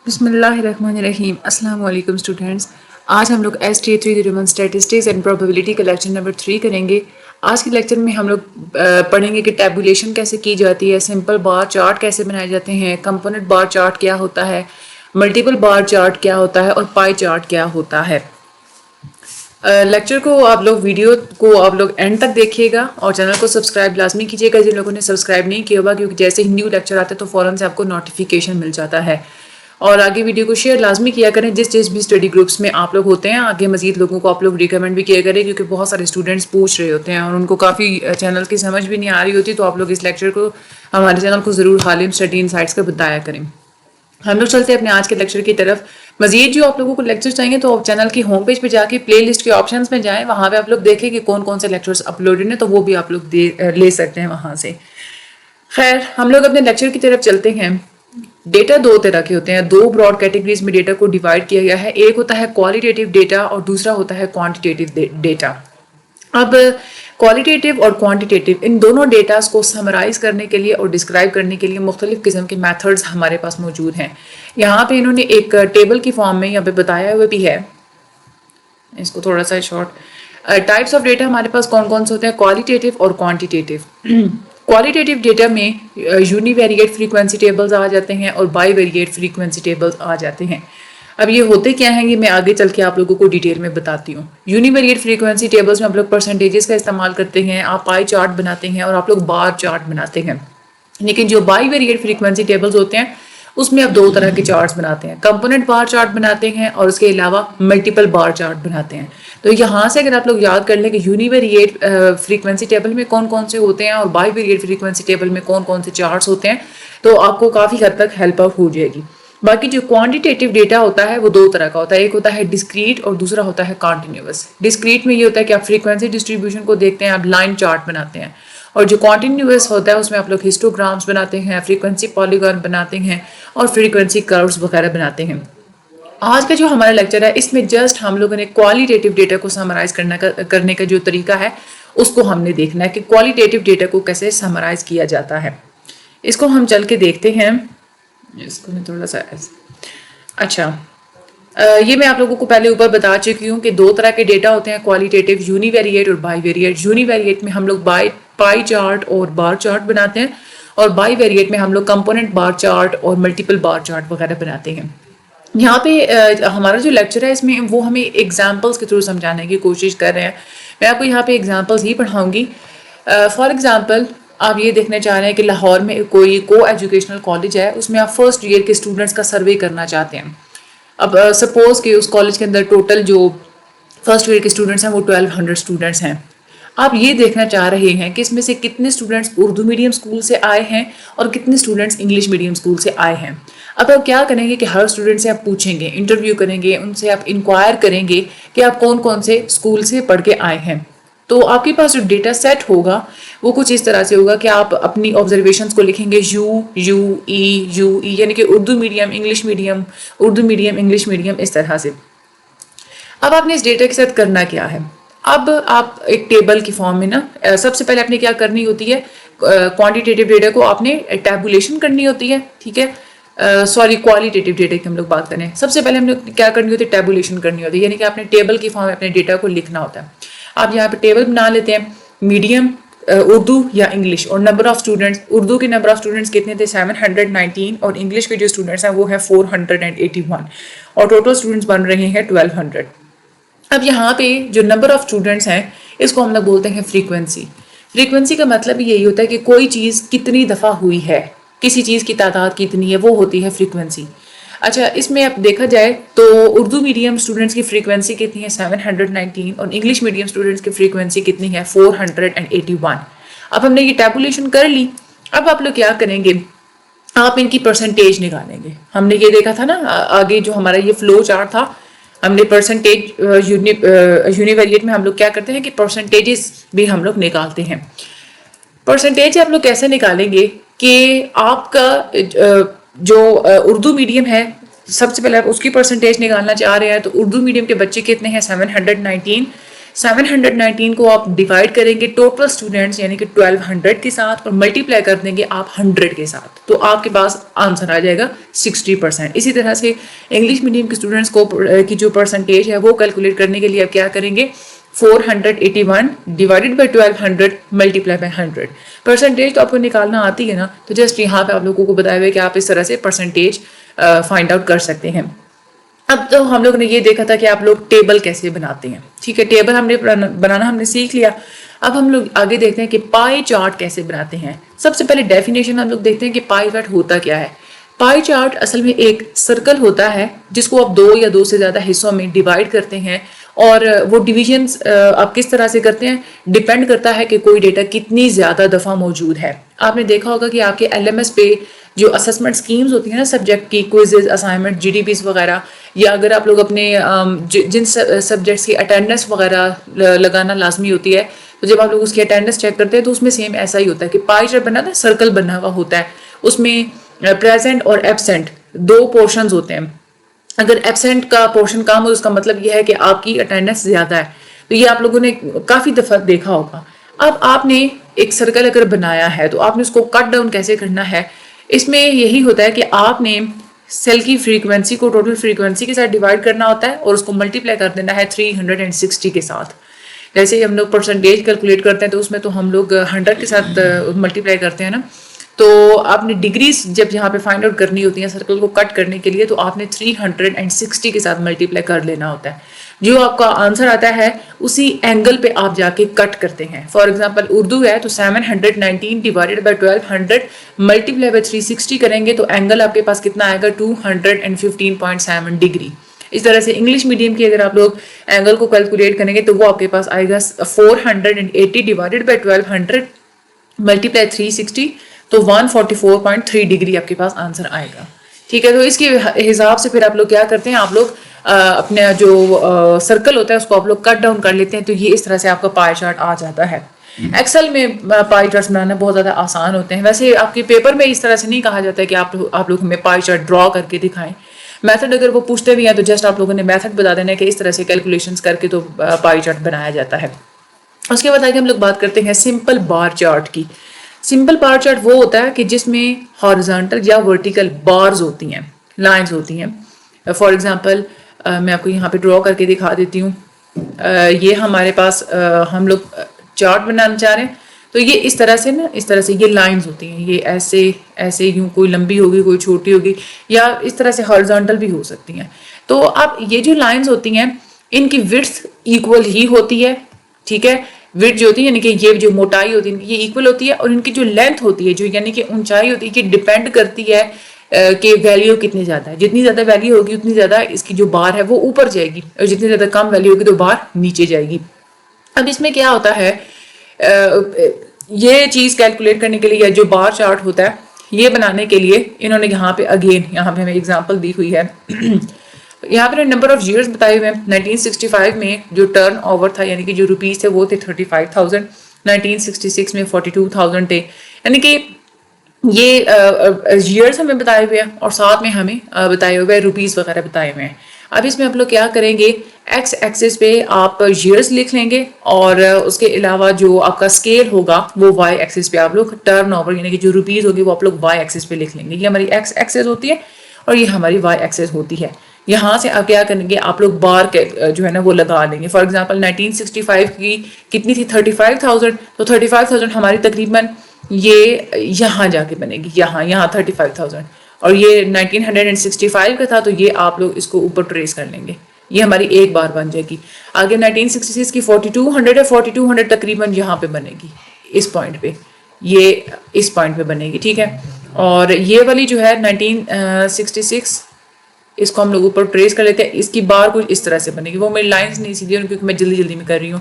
بسم اللہ الرحمن الرحیم. السلام علیکم اسٹوڈینٹس. آج ہم لوگ ST301 اسٹیٹسٹکس اینڈ پروبیبلٹی کا لیکچر نمبر 3 کریں گے. آج کے لیکچر میں ہم لوگ پڑھیں گے کہ ٹیبولیشن کیسے کی جاتی ہے, سمپل بار چارٹ کیسے بنائے جاتے ہیں, کمپوننٹ بار چارٹ کیا ہوتا ہے, ملٹیپل بار چارٹ کیا ہوتا ہے اور پائی چارٹ کیا ہوتا ہے. لیکچر کو آپ لوگ ویڈیو کو آپ لوگ اینڈ تک دیکھیے گا اور چینل کو سبسکرائب لازمی کیجیے گا جن لوگوں نے سبسکرائب نہیں کیا ہوگا, کیونکہ جیسے ہی نیو لیکچر آتے ہیں تو فوراً سے آپ کو نوٹیفیکیشن مل جاتا ہے. اور آگے ویڈیو کو شیئر لازمی کیا کریں جس بھی اسٹڈی گروپس میں آپ لوگ ہوتے ہیں. آگے مزید لوگوں کو آپ لوگ ریکمینڈ بھی کیا کریں, کیونکہ بہت سارے اسٹوڈنٹس پوچھ رہے ہوتے ہیں اور ان کو کافی چینل کی سمجھ بھی نہیں آ رہی ہوتی, تو آپ لوگ اس لیکچر کو ہمارے چینل کو ضرور حالم اسٹڈی انسائٹس کا بتایا کریں. ہم لوگ چلتے ہیں اپنے آج کے لیکچر کی طرف. مزید جو آپ لوگوں کو لیکچر چاہیے تو چینل کی ہوم پیج پہ جا کے پلے لسٹ کے آپشنس میں جائیں, وہاں پہ آپ لوگ دیکھیں کہ کون کون سے لیکچرز اپلوڈڈ ہیں, تو وہ بھی آپ لوگ لے سکتے ہیں وہاں سے. خیر, ہم لوگ اپنے لیکچر کی طرف چلتے ہیں. ڈیٹا دو طرح کے ہوتے ہیں, دو براڈ کیٹیگریز میں ڈیٹا کو ڈیوائڈ کیا گیا ہے. ایک ہوتا ہے کوالیٹیٹیو ڈیٹا اور دوسرا ہوتا ہے کوانٹیٹیو ڈیٹا. اب کوالیٹیٹیو اور کوانٹیٹیو ان دونوں ڈیٹاز کو سمرائز کرنے کے لیے اور ڈسکرائب کرنے کے لیے مختلف قسم کے میتھڈز ہمارے پاس موجود ہیں. یہاں پہ انہوں نے ایک ٹیبل کی فارم میں یہاں پہ بتایا ہوا بھی ہے, اس کو تھوڑا سا شارٹ. ٹائپس آف ڈیٹا ہمارے پاس کون کون سے ہوتے ہیں, کوالیٹیٹیو اور کوانٹیٹیو. کوالیٹیٹیو ڈیٹا میں یونی ویریٹ فریکوینسی ٹیبلز آ جاتے ہیں اور بائی ویریٹ فریکوینسی ٹیبلز آ جاتے ہیں. اب یہ ہوتے کیا ہیں, یہ میں آگے چل کے آپ لوگوں کو ڈیٹیل میں بتاتی ہوں. یونی ویریٹ فریکوینسی ٹیبلز میں آپ لوگ پرسنٹیجز کا استعمال کرتے ہیں, آپ پائی چارٹ بناتے ہیں اور آپ لوگ بار چارٹ بناتے ہیں. لیکن جو بائی ویریٹ فریکوینسی ٹیبلز ہوتے ہیں اس میں آپ دو طرح کے چارٹس بناتے ہیں, کمپوننٹ بار چارٹ بناتے ہیں اور اس کے علاوہ ملٹیپل بار چارٹ بناتے ہیں. تو یہاں سے اگر آپ لوگ یاد کر لیں کہ یونی ویریٹ فریکوینسی ٹیبل میں کون کون سے ہوتے ہیں اور بائی ویریٹ فریکوینسی ٹیبل میں کون کون سے چارٹس ہوتے ہیں, تو آپ کو کافی حد تک ہیلپ آؤٹ ہو جائے گی. باقی جو کوانٹیٹیو ڈیٹا ہوتا ہے وہ دو طرح کا ہوتا ہے, ایک ہوتا ہے ڈسکریٹ اور دوسرا ہوتا ہے کنٹینیوس. ڈسکریٹ میں یہ ہوتا ہے کہ آپ فریکوینسی ڈسٹریبیوشن کو دیکھتے ہیں, آپ لائن چارٹ بناتے ہیں, اور جو کنٹینیوس ہوتا ہے اس میں آپ لوگ ہسٹوگرامس بناتے ہیں, فریکوینسی پالیگون بناتے ہیں اور فریکوینسی کروز وغیرہ بناتے ہیں. آج کا جو ہمارا لیکچر ہے اس میں جسٹ ہم لوگوں نے کوالیٹیٹیو ڈیٹا کو سمرائز کرنے کا جو طریقہ ہے اس کو ہم نے دیکھنا ہے کہ کوالیٹیٹیو ڈیٹا کو کیسے سمرائز کیا جاتا ہے. اس کو ہم چل کے دیکھتے ہیں. اس کو میں تھوڑا سا اچھا, یہ میں آپ لوگوں کو پہلے اوپر بتا چکی ہوں کہ دو طرح کے ڈیٹا ہوتے ہیں, کوالیٹیٹیو یونی ویریٹ اور بائی ویریٹ. یونی ویریٹ میں ہم لوگ پائی چارٹ اور بار چارٹ بناتے ہیں, اور بائی ویریٹ میں ہم لوگ کمپوننٹ بار چارٹ اور ملٹیپل بار چارٹ وغیرہ بناتے ہیں. یہاں پہ ہمارا جو لیکچر ہے اس میں وہ ہمیں ایگزامپلس کے تھرو سمجھانے کی کوشش کر رہے ہیں. میں آپ کو یہاں پہ ایگزامپلس ہی پڑھاؤں گی. فار ایگزامپل آپ یہ دیکھنا چاہ رہے ہیں کہ لاہور میں کوئی کو ایجوکیشنل کالج ہے, اس میں آپ فرسٹ ایئر کے اسٹوڈنٹس کا سروے کرنا چاہتے ہیں. اب سپوز کہ اس کالج کے اندر ٹوٹل جو فرسٹ ایئر کے اسٹوڈنٹس ہیں وہ 1200 اسٹوڈنٹس ہیں. آپ یہ دیکھنا چاہ رہے ہیں کہ اس میں سے کتنے اسٹوڈنٹس اردو میڈیم اسکول سے آئے ہیں اور کتنے اسٹوڈنٹس انگلش میڈیم اسکول سے آئے ہیں. اب آپ کیا کریں گے کہ ہر اسٹوڈنٹ سے آپ پوچھیں گے, انٹرویو کریں گے, ان سے آپ انکوائر کریں گے کہ آپ کون کون سے اسکول سے پڑھ کے آئے ہیں. تو آپ کے پاس جو ڈیٹا سیٹ ہوگا وہ کچھ اس طرح سے ہوگا کہ آپ اپنی آبزرویشنس کو لکھیں گے یو ای یعنی کہ Urdu medium English medium, Urdu medium English medium, اس طرح سے. اب آپ نے اس ڈیٹا کے ساتھ کرنا کیا ہے, اب آپ ایک ٹیبل کی فارم میں نا سب سے پہلے آپ نے کیا کرنی ہوتی ہے, کوانٹیٹیو ڈیٹا کو آپ نے ٹیبولیشن کرنی ہوتی ہے. ٹھیک ہے, سوری کوالیٹیٹیو ڈیٹا کی ہم لوگ بات کریں. سب سے پہلے ہم نے کیا کرنی ہوتی ہے, ٹیبولیشن کرنی ہوتی ہے, یعنی کہ آپ نے ٹیبل کی فارم میں اپنے ڈیٹا کو لکھنا ہوتا ہے. آپ یہاں پہ ٹیبل بنا لیتے ہیں, میڈیم اردو یا انگلش, اور نمبر آف اسٹوڈنٹس, اردو کے نمبر آف اسٹوڈنٹس کتنے تھے 719, اور انگلش کے جو اسٹوڈنٹس ہیں وہ ہیں 481, اور ٹوٹل اسٹوڈنٹس بن رہے ہیں 1200. اب یہاں پہ جو نمبر آف اسٹوڈنٹس ہیں اس کو ہم لوگ بولتے ہیں فریکوینسی. فریکوینسی کا مطلب یہی ہوتا ہے کہ کوئی چیز کتنی دفعہ ہوئی ہے, کسی چیز کی تعداد کتنی ہے, وہ ہوتی ہے فریکوینسی. اچھا, اس میں اب دیکھا جائے تو اردو میڈیم اسٹوڈنٹس کی فریکوینسی کتنی ہے 719, اور انگلش میڈیم اسٹوڈنٹس کی فریکوینسی کتنی ہے 481. اب ہم نے یہ ٹیبولیشن کر لی. اب آپ لوگ کیا کریں گے, آپ ان کی پرسنٹیج نکالیں گے. ہم نے یہ دیکھا تھا نا آگے جو ہمارا یہ فلو چارٹ تھا, ہم نے پرسنٹیج یونی ویریٹ میں ہم لوگ کیا کرتے ہیں کہ پرسنٹیجز بھی ہم لوگ نکالتے ہیں. پرسنٹیج آپ لوگ کیسے نکالیں گے کہ آپ کا جو اردو میڈیم ہے, سب سے پہلے آپ اس کی پرسنٹیج نکالنا چاہ رہے ہیں, تو اردو میڈیم کے بچے کتنے ہیں 719, 719 کو آپ ڈیوائڈ کریں گے ٹوٹل اسٹوڈنٹس یعنی کہ 1200 کے ساتھ اور ملٹیپلائی کر دیں گے آپ 100 کے ساتھ, تو آپ کے پاس آنسر آ جائے گا 60%. اسی طرح سے انگلش میڈیم کے اسٹوڈنٹس کو کی جو پرسنٹیج ہے وہ کیلکولیٹ کرنے کے لیے آپ کیا کریں گے, 481 divided by 1200 multiply by 100. Percentage تو آپ کو نکالنا آتی ہے نا, تو جسٹ یہاں پہ آپ لوگوں کو بتایا ہوا ہے کہ آپ اس طرح سے پرسنٹیج فائنڈ آؤٹ کر سکتے ہیں. اب تو ہم لوگ نے یہ دیکھا تھا کہ آپ لوگ ٹیبل کیسے بناتے ہیں, ٹھیک ہے, ٹیبل ہم نے بنانا ہم نے سیکھ لیا. اب ہم لوگ آگے دیکھتے ہیں کہ پائی چارٹ کیسے بناتے ہیں. سب سے پہلے ڈیفینیشن ہم لوگ دیکھتے ہیں کہ پائی چارٹ ہوتا کیا ہے. پائی چارٹ اصل میں ایک سرکل ہوتا ہے جس کو آپ 2 یا 2 سے زیادہ حصوں میں ڈیوائڈ کرتے ہیں, اور وہ ڈویژنس آپ کس طرح سے کرتے ہیں ڈیپینڈ کرتا ہے کہ کوئی ڈیٹا کتنی زیادہ دفعہ موجود ہے. آپ نے دیکھا ہوگا کہ آپ کے LMS پہ جو اسسمنٹ اسکیمز ہوتی ہیں نا سبجیکٹ کی, کوئزز, اسائنمنٹ, GDPs وغیرہ, یا اگر آپ لوگ اپنے جن سبجیکٹس کی اٹینڈنس وغیرہ لگانا لازمی ہوتی ہے, تو جب آپ لوگ اس کی اٹینڈنس چیک کرتے ہیں تو اس میں سیم ایسا ہی ہوتا ہے کہ پائی چارٹ بنا تھا, سرکل بنا ہوا ہوتا ہے, اس میں پریزنٹ اور ایبسینٹ 2 پورشنز ہوتے ہیں. اگر ایبسینٹ کا پورشن کم ہو اس کا مطلب یہ ہے کہ آپ کی اٹینڈنس زیادہ ہے, تو یہ آپ لوگوں نے کافی دفعہ دیکھا ہوگا. اب آپ نے ایک سرکل اگر بنایا ہے تو آپ نے اس کو کٹ ڈاؤن کیسے کرنا ہے. اس میں یہی ہوتا ہے کہ آپ نے سیل کی فریکوینسی کو ٹوٹل فریکوینسی کے ساتھ ڈیوائڈ کرنا ہوتا ہے اور اس کو ملٹیپلائی کر دینا ہے 360 کے ساتھ. جیسے ہی ہم لوگ پرسنٹیج کیلکولیٹ کرتے ہیں تو اس میں تو ہم لوگ 100 کے ساتھ ملٹیپلائی کرتے ہیں نا, تو آپ نے ڈگریز جب یہاں پہ فائنڈ آؤٹ کرنی ہوتی ہیں سرکل کو کٹ کرنے کے لیے, تو آپ نے 360 کے ساتھ ملٹیپلائی کر لینا ہوتا ہے. جو آپ کا آنسر آتا ہے اسی اینگل پہ آپ جا کے کٹ کرتے ہیں. فار ایگزامپل اردو ہے تو 719 ڈیوائڈیڈ بائی 1200 ملٹیپلائی بائی 360 کریں گے تو اینگل آپ کے پاس کتنا آئے گا 215.7 ڈگری. اس طرح سے انگلش میڈیم کی اگر آپ لوگ اینگل کو کیلکولیٹ کریں گے تو وہ آپ کے پاس آئے گا 480 ڈیوائڈیڈ بائی 1200 ملٹیپلائی 360, تو 144.3 ڈگری آپ کے پاس آنسر آئے گا. ٹھیک ہے, تو اس کے حساب سے پھر آپ لوگ کیا کرتے ہیں, آپ لوگ اپنا جو سرکل ہوتا ہے اس کو آپ لوگ کٹ ڈاؤن کر لیتے ہیں, تو یہ اس طرح سے آپ کا پائی چارٹ آ جاتا ہے. ایکسل میں پائی چارٹ بنانا بہت زیادہ آسان ہوتے ہیں. ویسے آپ کے پیپر میں اس طرح سے نہیں کہا جاتا ہے کہ آپ لوگ ہمیں پائی چارٹ ڈرا کر کے دکھائیں. میتھڈ اگر وہ پوچھتے بھی ہیں تو جسٹ آپ لوگوں نے میتھڈ بتا دینا ہے کہ اس طرح سے کیلکولیشنز کر کے تو پائی چارٹ بنایا جاتا ہے. اس کے بعد آگے ہم لوگ بات کرتے ہیں سمپل بار چارٹ کی. سمپل بار چارٹ وہ ہوتا ہے کہ جس میں ہارزانٹل یا ورٹیکل بارز ہوتی ہیں, لائنز ہوتی ہیں. فار ایگزامپل میں آپ کو یہاں پہ ڈرا کر کے دکھا دیتی ہوں. یہ ہمارے پاس ہم لوگ چارٹ بنانا چاہ رہے ہیں, تو یہ اس طرح سے نا, اس طرح سے یہ لائنز ہوتی ہیں, یہ ایسے ایسے یوں, کوئی لمبی ہوگی کوئی چھوٹی ہوگی, یا اس طرح سے ہارزانٹل بھی ہو سکتی ہیں. تو اب یہ جو لائنز ہوتی ہیں ان کی وڈتھ ایکول ہی ہوتی ہے. ٹھیک ہے, وڈتھ جو ہوتی ہے یعنی کہ یہ جو موٹائی ہوتی ہے یہ ایکول ہوتی ہے, اور ان کی جو لینتھ ہوتی ہے جو یعنی کہ اونچائی ہوتی ہے یہ ڈیپینڈ کرتی ہے کہ ویلیو کتنی زیادہ ہے. جتنی زیادہ ویلیو ہوگی اتنی زیادہ اس کی جو بار ہے وہ اوپر جائے گی, اور جتنی زیادہ کم ویلیو ہوگی تو بار نیچے جائے گی. اب اس میں کیا ہوتا ہے, یہ چیز کیلکولیٹ کرنے کے لیے جو بار چارٹ ہوتا ہے یہ بنانے کے لیے انہوں نے یہاں پہ اگین یہاں پہ ہمیں اگزامپل دی ہوئی ہے. یہاں پہ نمبر آف ایئرز بتائے ہوئے ہیں. 1965 میں جو ٹرن اوور تھا یعنی کہ جو روپیز تھے وہ تھے 35,000, 1966 میں 42,000 تھے. یعنی کہ یہ ایئرس ہمیں بتائے ہوئے ہیں اور ساتھ میں ہمیں بتائے ہوئے ہیں روپیز وغیرہ بتائے ہوئے ہیں. اب اس میں آپ لوگ کیا کریں گے, ایکس ایکسس پہ آپ ایئرس لکھ لیں گے, اور اس کے علاوہ جو آپ کا اسکیل ہوگا وہ وائی ایکسس پہ آپ لوگ ٹرن اوور یعنی کہ جو روپیز ہوگی وہ آپ لوگ وائی ایکسس پہ لکھ لیں گے. یہ ہماری ایکس ایکسس ہوتی ہے اور یہ ہماری وائی ایکسس ہوتی ہے. یہاں سے آپ کیا کریں گے, آپ لوگ بار جو ہے نا وہ لگا لیں گے. فار ایگزامپل 1965 کی کتنی تھی 35,000, تو 35,000 ہماری تقریباً یہ یہاں جا کے بنے گی, یہاں 35,000, اور یہ 1965 کا تھا تو یہ آپ لوگ اس کو اوپر ٹریس کر لیں گے, یہ ہماری ایک بار بن جائے گی. آگے 1966 کی 4200 ہے, 4200 تقریباً یہاں پہ بنے گی, اس پوائنٹ پہ, یہ اس پوائنٹ پہ بنے گی. ٹھیک ہے, اور یہ والی جو ہے 1966 اس کو ہم لوگ اوپر ٹریس کر لیتے ہیں. اس کی بار کچھ اس طرح سے بنے گی, وہ میری لائنز نہیں سیدھی ہیں کیونکہ میں جلدی میں کر رہی ہوں.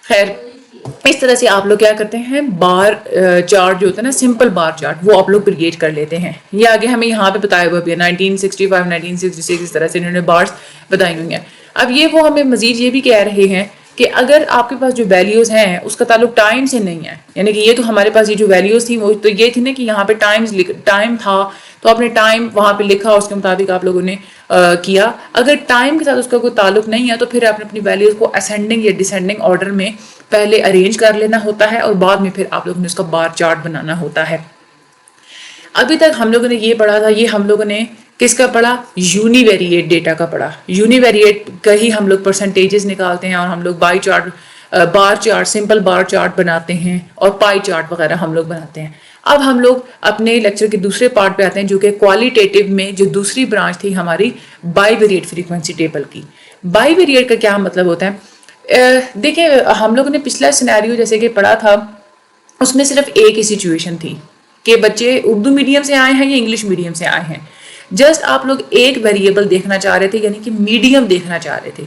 خیر, اس طرح سے آپ لوگ کیا کرتے ہیں, بار چارٹ جو ہوتا ہے نا سمپل بار چارٹ وہ آپ لوگ کریٹ کر لیتے ہیں. یہ آگے ہمیں یہاں پہ بتایا ہوا بھی ہے 1965 1966 اس طرح سے انہوں نے بارس بتائی ہوئی ہیں. اب یہ وہ ہمیں مزید یہ بھی کہہ رہے ہیں کہ اگر آپ کے پاس جو ویلیوز ہیں اس کا تعلق ٹائم سے نہیں ہے, یعنی کہ یہ تو ہمارے پاس یہ جو ویلیوز تھی وہ تو یہ تھی نا کہ یہاں پہ ٹائم تھا تو آپ نے ٹائم وہاں پہ لکھا, اس کے مطابق آپ لوگوں نے کیا. اگر ٹائم کے ساتھ اس کا کوئی تعلق نہیں ہے تو پھر آپ نے اپنی ویلیوز کو اسینڈنگ یا ڈسینڈنگ آرڈر میں پہلے ارینج کر لینا ہوتا ہے اور بعد میں پھر آپ لوگوں نے اس کا بار چارٹ بنانا ہوتا ہے. ابھی تک ہم لوگوں نے یہ پڑھا تھا, یہ ہم لوگوں نے کس کا پڑھا, یونی ویریٹ ڈیٹا کا پڑھا. یونی ویریٹ کا ہی ہم لوگ پرسنٹیجز نکالتے ہیں اور ہم لوگ by chart, bar chart, simple bar chart بناتے ہیں اور پائی چارٹ وغیرہ ہم لوگ بناتے ہیں. اب ہم لوگ اپنے لیکچر کے دوسرے پارٹ پہ آتے ہیں جو کہ کوالیٹیٹیو میں جو دوسری برانچ تھی ہماری بائی ویریٹ فریکوینسی ٹیبل کی. بائی ویریٹ کا کیا مطلب ہوتا ہے؟ دیکھیں ہم لوگوں نے پچھلا سینیریو جیسے کہ پڑھا تھا, اس میں صرف ایک ہی سچویشن تھی کہ بچے اردو میڈیم سے آئے ہیں یا انگلش میڈیم سے آئے ہیں. جسٹ آپ لوگ ایک ویریبل دیکھنا چاہ رہے تھے, یعنی کہ میڈیم دیکھنا چاہ رہے تھے.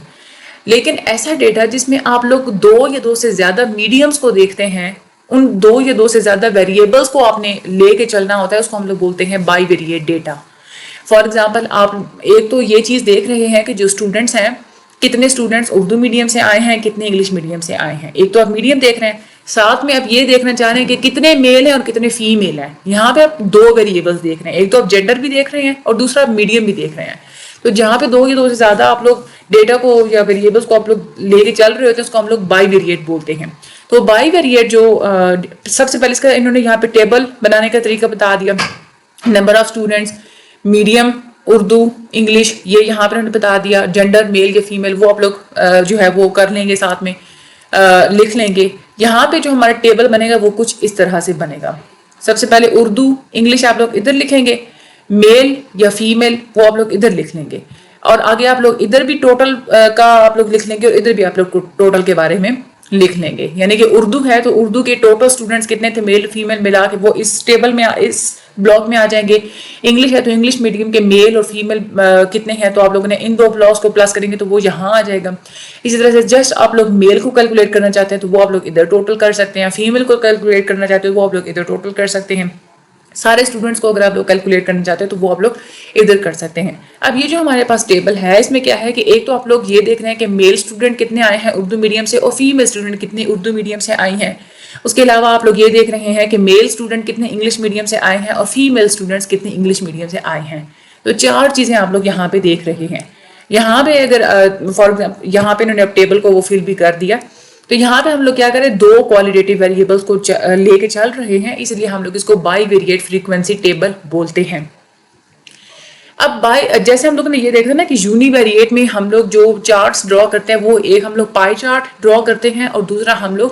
لیکن ایسا ڈیٹا جس میں آپ لوگ 2 یا 2 سے زیادہ میڈیمز کو دیکھتے ہیں, ان 2 یا 2 سے زیادہ ویریبلس کو آپ نے لے کے چلنا ہوتا ہے, اس کو ہم لوگ بولتے ہیں by variate data. For example آپ ایک تو یہ چیز دیکھ رہے ہیں کہ جو اسٹوڈنٹس ہیں, کتنے اسٹوڈنٹس اردو میڈیم سے آئے ہیں, کتنے انگلش میڈیم سے آئے ہیں. ایک تو آپ میڈیم دیکھ رہے ہیں, ساتھ میں آپ یہ دیکھنا چاہ رہے ہیں کہ کتنے میل ہیں اور کتنے فیمیل ہیں. یہاں پہ آپ 2 ویریبلس دیکھ رہے ہیں, ایک تو آپ جینڈر بھی دیکھ رہے ہیں اور دوسرا آپ میڈیم بھی دیکھ رہے ہیں. تو جہاں پہ 2 یا 2 سے زیادہ آپ لوگ ڈیٹا کو یا ویریبلس کو آپ لوگ لے کے چل رہے ہوتے ہیں, اس کو ہم لوگ بائی ویریٹ بولتے ہیں. تو بائی ویریٹ جو سب سے پہلے اس کا انہوں نے یہاں پہ ٹیبل بنانے کا طریقہ بتا دیا. Number of students, medium Urdu English, یہ یہاں پہ انہوں نے بتا دیا. جینڈر میل یا فیمیل وہ آپ لوگ جو ہے وہ کر لیں گے, ساتھ میں لکھ لیں گے. یہاں پہ جو ہمارا ٹیبل بنے گا وہ کچھ اس طرح سے بنے گا. سب سے پہلے اردو انگلش آپ لوگ ادھر لکھیں گے, میل یا فیمیل وہ آپ لوگ ادھر لکھ لیں گے, اور آگے آپ لوگ ادھر بھی ٹوٹل کا آپ لوگ لکھ لیں گے اور ادھر بھی آپ لوگ ٹوٹل کے بارے میں لکھ لیں گے. یعنی کہ اردو ہے تو اردو کے ٹوٹل اسٹوڈنٹس کتنے تھے میل فیمیل ملا کے وہ اس ٹیبل میں اس بلاک میں آ جائیں گے. انگلش ہے تو انگلش میڈیم کے میل اور فیمیل کتنے ہیں, تو آپ لوگوں نے ان 2 بلاکس کو پلس کریں گے تو وہ یہاں آ جائے گا. اسی طرح سے جسٹ آپ لوگ میل کو کیلکولیٹ کرنا چاہتے ہیں تو وہ آپ لوگ ادھر ٹوٹل کر سکتے ہیں, فیمیل کو کیلکولیٹ کرنا چاہتے ہیں وہ آپ لوگ ادھر ٹوٹل کر سکتے ہیں. سارے اسٹوڈنٹس کو اگر آپ لوگ کیلکولیٹ کرنا چاہتے ہیں تو وہ آپ لوگ ادھر کر سکتے ہیں. اب یہ جو ہمارے پاس ٹیبل ہے اس میں کیا ہے کہ ایک تو آپ لوگ یہ دیکھ رہے ہیں کہ میل اسٹوڈنٹ کتنے آئے ہیں اردو میڈیم سے اور فیمیل اسٹوڈنٹ کتنے اردو میڈیم سے آئی ہیں. اس کے علاوہ آپ لوگ یہ دیکھ رہے ہیں کہ میل اسٹوڈنٹ کتنے انگلش میڈیم سے آئے ہیں اور فیمیل اسٹوڈنٹس کتنے انگلش میڈیم سے آئے ہیں. تو 4 چیزیں آپ لوگ یہاں پہ دیکھ رہے ہیں. یہاں پہ اگر فار ایگزامپل یہاں پہ انہوں نے اب ٹیبل کو وہ فل بھی کر دیا, تو یہاں پہ ہم لوگ کیا کریں 2 کوالٹیٹیو ویریبلس کو لے کے چل رہے ہیں, اس لیے ہم لوگ اس کو بائی ویریٹ فریکوینسی ٹیبل بولتے ہیں. اب جیسے ہم لوگوں نے یہ دیکھا نا کہ یونی ویریٹ میں ہم لوگ جو چارٹس ڈرا کرتے ہیں وہ ایک ہم لوگ پائی چارٹ ڈرا کرتے ہیں اور دوسرا ہم لوگ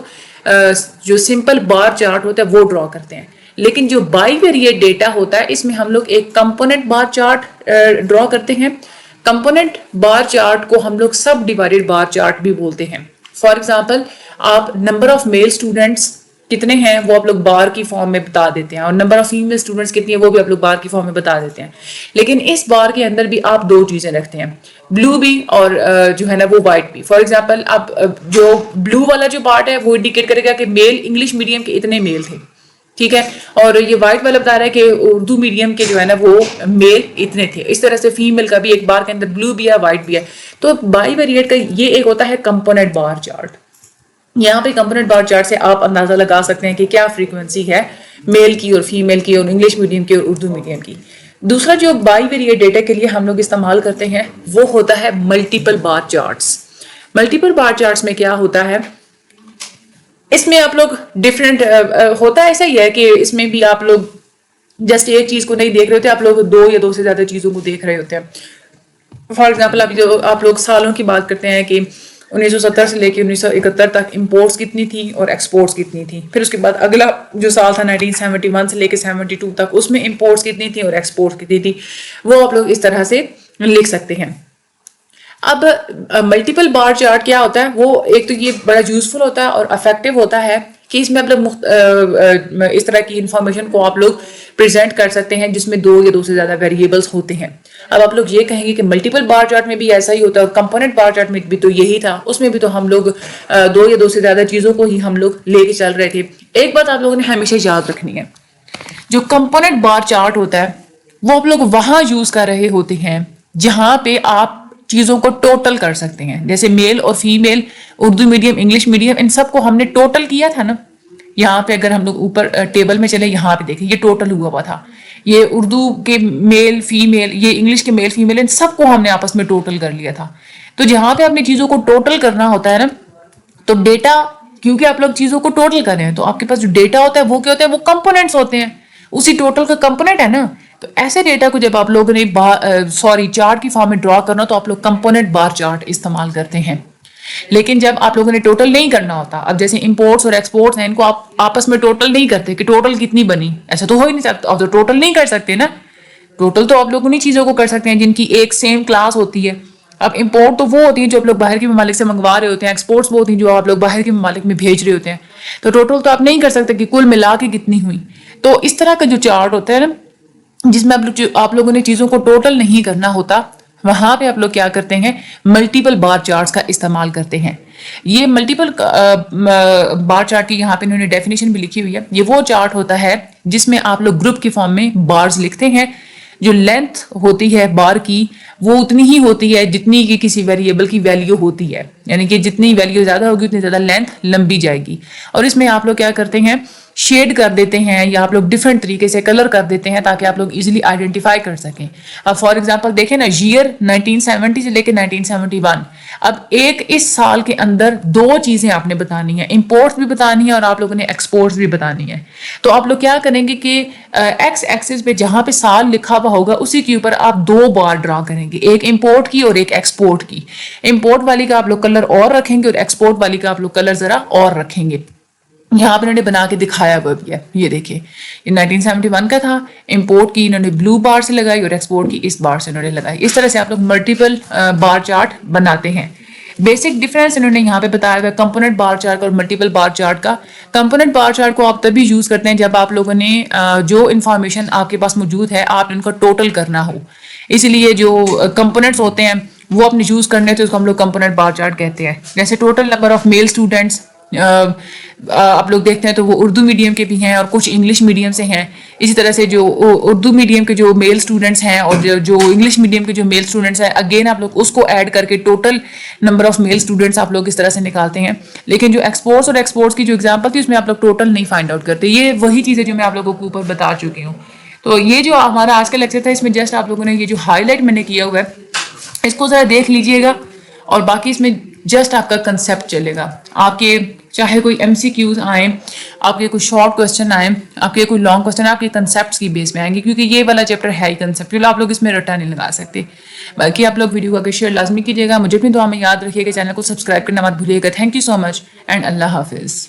جو سمپل بار چارٹ ہوتا ہے وہ ڈرا کرتے ہیں. لیکن جو بائی ویریٹ ڈیٹا ہوتا ہے اس میں ہم لوگ ایک کمپوننٹ بار چارٹ ڈرا کرتے ہیں. کمپوننٹ بار چارٹ کو ہم لوگ سب ڈیوائڈیڈ بار چارٹ بھی بولتے ہیں. فار ایگزامپل آپ نمبر آف میل اسٹوڈنٹس کتنے ہیں وہ آپ لوگ بار کی فارم میں بتا دیتے ہیں اور نمبر آف فیمیل اسٹوڈنٹس کتنی ہیں وہ بھی آپ لوگ بار کی فارم میں بتا دیتے ہیں. لیکن اس بار کے اندر بھی آپ 2 چیزیں رکھتے ہیں, بلو بھی اور جو ہے نا وہ وائٹ بھی. فار ایگزامپل اب جو بلو والا جو پارٹ ہے وہ انڈیکیٹ کرے گا کہ میل انگلش میڈیم کے اتنے میل تھے, ٹھیک ہے, اور یہ وائٹ والا بتا رہا ہے کہ اردو میڈیم کے جو ہے نا وہ میل اتنے تھے. اس طرح سے فیمیل کا بھی ایک بار کے اندر بلو بھی ہے وائٹ بھی ہے. تو بائی ویریٹ کا یہ ایک ہوتا ہے کمپوننٹ بار چارٹ. یہاں پہ کمپوننٹ بار چارٹ سے آپ اندازہ لگا سکتے ہیں کہ کیا فریکوینسی ہے میل کی اور فیمیل کی اور انگلش میڈیم کی اور اردو میڈیم کی. دوسرا جو بائی ویریٹ ڈیٹا کے لیے ہم لوگ استعمال کرتے ہیں وہ ہوتا ہے ملٹیپل بار چارٹس. ملٹیپل بار چارٹس میں کیا ہوتا ہے, اس میں آپ لوگ ڈفرینٹ ہوتا ہے, ایسا ہی ہے کہ اس میں بھی آپ لوگ جسٹ ایک چیز کو نہیں دیکھ رہے ہوتے, آپ لوگ 2 یا 2 سے زیادہ چیزوں کو دیکھ رہے ہوتے ہیں. فار ایگزامپل آپ لوگ سالوں کی بات کرتے ہیں کہ 1970 سے لے کے 1971 تک امپورٹس کتنی تھی اور ایکسپورٹس کتنی تھی. پھر اس کے بعد اگلا جو سال تھا 1971 سے لے کے 72 تک, اس میں امپورٹس کتنی تھی اور ایکسپورٹس کتنی تھی, وہ آپ لوگ اس طرح سے لکھ سکتے ہیں. اب ملٹیپل بار چارٹ کیا ہوتا ہے, وہ ایک تو یہ بڑا یوزفل ہوتا ہے اور افیکٹو ہوتا ہے کہ اس میں آپ لوگ اس طرح کی انفارمیشن کو آپ لوگ پریزنٹ کر سکتے ہیں جس میں 2 یا 2 سے زیادہ ویریبلس ہوتے ہیں. اب آپ لوگ یہ کہیں گے کہ ملٹیپل بار چارٹ میں بھی ایسا ہی ہوتا ہے اور کمپوننٹ بار چارٹ میں بھی تو یہی تھا, اس میں بھی تو ہم لوگ 2 یا 2 سے زیادہ چیزوں کو ہی ہم لوگ لے کے چل رہے تھے. ایک بات آپ لوگوں نے ہمیشہ یاد رکھنی ہے, جو کمپوننٹ بار چارٹ ہوتا ہے وہ آپ لوگ وہاں یوز کر رہے ہوتے ہیں جہاں پہ آپ چیزوں کو ٹوٹل کر سکتے ہیں. جیسے میل اور female, Urdu medium English medium, ان سب کو ہم نے ٹوٹل کیا تھا نا. یہاں پہ اگر ہم لوگ اوپر ٹیبل میں چلے, یہاں پہ دیکھیں یہ ٹوٹل ہوا تھا. یہ اردو کے میل فیمیل، یہ انگلش کے میل فیمیل، ان سب کو ہم نے آپس میں ٹوٹل کر لیا تھا. تو جہاں پہ آپ نے چیزوں کو ٹوٹل کرنا ہوتا ہے نا، تو ڈیٹا، کیونکہ آپ لوگ چیزوں کو ٹوٹل کر رہے ہیں تو آپ کے پاس جو ڈیٹا ہوتا ہے وہ کیا ہوتا ہے، وہ کمپوننٹس ہوتے ہیں، اسی ٹوٹل کا کمپوننٹ ہے نا. تو ایسے ڈیٹا کو جب آپ لوگوں نے چارٹ کی فارم میں ڈرا کرنا تو آپ لوگ کمپوننٹ بار چارٹ استعمال کرتے ہیں. لیکن جب آپ لوگوں نے ٹوٹل نہیں کرنا ہوتا، اب جیسے امپورٹس اور ایکسپورٹس ہیں، ان کو آپ آپس میں ٹوٹل نہیں کرتے کہ ٹوٹل کتنی بنی، ایسا تو ہو ہی نہیں سکتا. آپ تو ٹوٹل نہیں کر سکتے نا. ٹوٹل تو آپ لوگ انہیں چیزوں کو کر سکتے ہیں جن کی ایک سیم کلاس ہوتی ہے. اب امپورٹ تو وہ ہوتی ہیں جو آپ لوگ باہر کے ممالک سے منگوا رہے ہوتے ہیں، ایکسپورٹس وہ ہوتی ہیں جو آپ لوگ باہر کے ممالک میں بھیج رہے ہوتے ہیں. تو ٹوٹل تو آپ نہیں کر سکتے کہ کل ملا کے کتنی ہوئی. تو اس طرح کا جو چارٹ ہوتا ہے نا، جس میں آپ لوگوں نے چیزوں کو ٹوٹل نہیں کرنا ہوتا، وہاں پہ آپ لوگ کیا کرتے ہیں، ملٹیپل بار چارٹس کا استعمال کرتے ہیں. یہ ملٹیپل بار چارٹ کی یہاں پہ انہوں نے ڈیفینیشن بھی لکھی ہوئی ہے. یہ وہ چارٹ ہوتا ہے جس میں آپ لوگ گروپ کی فارم میں بارز لکھتے ہیں. جو لینتھ ہوتی ہے بار کی وہ اتنی ہی ہوتی ہے جتنی کہ کسی ویریبل کی ویلیو ہوتی ہے، یعنی کہ جتنی ویلیو زیادہ ہوگی اتنی زیادہ لینتھ لمبی جائے گی. اور اس میں آپ لوگ کیا کرتے ہیں، شیڈ کر دیتے ہیں یا آپ لوگ ڈفرینٹ طریقے سے کلر کر دیتے ہیں تاکہ آپ لوگ ایزیلی آئیڈینٹیفائی کر سکیں. اب فار ایگزامپل دیکھیں نا، ایئر 1970 سے لے کے 1971. اب اس سال کے اندر دو چیزیں آپ نے بتانی ہیں، امپورٹس بھی بتانی ہے اور آپ لوگوں نے ایکسپورٹس بھی بتانی ہے. تو آپ لوگ کیا کریں گے کہ ایکس ایکسس پہ جہاں پہ سال لکھا ہوا ہوگا اسی کے اوپر آپ دو بار ڈرا کریں گے، ایک امپورٹ کی اور ایک ایکسپورٹ کی. امپورٹ والی کا آپ لوگ کلر اور رکھیں گے اور ایکسپورٹ والی کا آپ لوگ کلر ذرا اور رکھیں گے. یہاں پہ انہوں نے بنا کے دکھایا ہوا بھی ہے، یہ دیکھیں، یہ 1971 کا تھا. امپورٹ کی انہوں نے بلو بار سے لگائی اور ایکسپورٹ کی اس بار سے انہوں نے لگائی. اس طرح سے آپ لوگ ملٹیپل بار چارٹ بناتے ہیں. بیسک ڈفرینس انہوں نے یہاں پہ بتایا ہوا ہے کمپوننٹ بار چارٹ اور ملٹیپل بار چارٹ کا. کمپوننٹ بار چارٹ کو آپ تبھی یوز کرتے ہیں جب آپ لوگوں نے جو انفارمیشن آپ کے پاس موجود ہے آپ ان کو ٹوٹل کرنا ہو. اسی لیے جو کمپوننٹس ہوتے ہیں وہ اپنے یوز کرنے تو اس کو ہم لوگ کمپوننٹ بار چارٹ کہتے ہیں. جیسے total number of male students آپ لوگ دیکھتے ہیں تو وہ اردو میڈیم کے بھی ہیں اور کچھ انگلش میڈیم سے ہیں. اسی طرح سے جو اردو میڈیم کے جو میل اسٹوڈنٹس ہیں اور جو انگلش میڈیم کے جو میل اسٹوڈنٹس ہیں، اگین آپ لوگ اس کو ایڈ کر کے total number of male students آپ لوگ اس طرح سے نکالتے ہیں. لیکن جو ایکسپورٹس اور ایکسپورٹس کی جو ایگزامپل تھی اس میں آپ لوگ ٹوٹل نہیں فائنڈ آؤٹ کرتے. یہ وہی چیزیں جو میں آپ لوگوں کے اوپر بتا چکی ہوں. تو یہ جو ہمارا آج کا لیکچر تھا اس میں جسٹ آپ لوگوں نے یہ جو ہائی لائٹ میں نے کیا ہوا ہے اس کو ذرا دیکھ لیجئے گا، اور باقی اس میں جسٹ آپ کا کنسیپٹ چلے گا. آپ کے چاہے کوئی ایم سی کیوز آئیں، آپ کے کوئی شارٹ کوسچن آئیں، آپ کے کوئی لانگ کوسچن، آپ کے کنسیپٹس کی بیس میں آئیں گے، کیونکہ یہ والا چیپٹر ہے ہی کنسیپچوئل. آپ لوگ اس میں رٹا نہیں لگا سکتے. باقی آپ لوگ ویڈیو کو شیئر لازمی کیجیے گا. مجھے اپنی دعا میں یاد رکھیے گا، چینل کو سبسکرائب کرنا مت بھولیے گا. Thank you so much and اللہ حافظ.